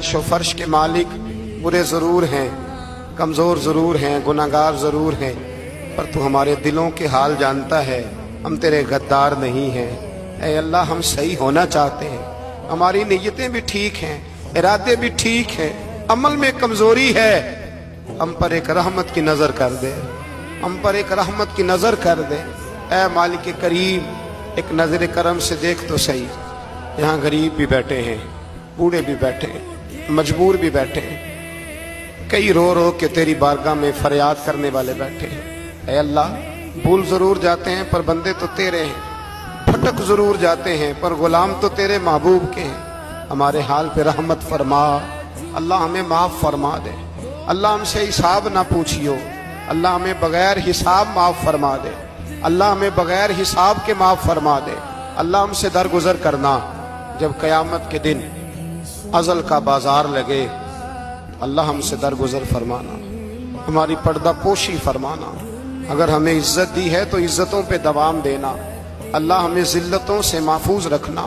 अर्श व फर्श के मालिक, बुरे ज़रूर हैं, कमज़ोर ज़रूर हैं, गुनाहगार ज़रूर हैं, पर तू हमारे दिलों के हाल जानता है। हम तेरे गद्दार नहीं हैं। ऐ अल्लाह, हम सही होना चाहते हैं, हमारी नीयतें भी ठीक हैं, इरादे भी ठीक हैं, अमल में कमज़ोरी है। हम पर एक रहमत की नज़र कर दे, हम पर एक रहमत की नज़र कर दे। ऐ मालिक करीम, एक नज़र करम से देख तो सही। यहाँ गरीब भी बैठे हैं, बूढ़े भी बैठे हैं, मजबूर भी बैठे हैं, कई रो रो के तेरी बारगाह में फरियाद करने वाले बैठे हैं। ऐ अल्लाह, भूल ज़रूर जाते हैं पर बंदे तो तेरे हैं, भटक ज़रूर जाते हैं पर गुलाम तो तेरे महबूब के हैं। हमारे हाल पे रहमत फरमा अल्लाह, हमें माफ़ फरमा दे अल्लाह, हमसे हिसाब ना पूछियो अल्लाह, हमें बगैर हिसाब माफ़ फरमा दे अल्लाह, हमें बगैर हिसाब के माफ़ फरमा दे अल्लाह। हमसे दरगुजर करना जब क़यामत के दिन अज़ल का बाजार लगे, अल्लाह हमसे दरगुजर फरमाना, हमारी पर्दा पोशी फरमाना। अगर हमें इज्जत दी है तो इज्जतों पे दवाम देना अल्लाह, हमें ज़िल्लतों से महफूज रखना।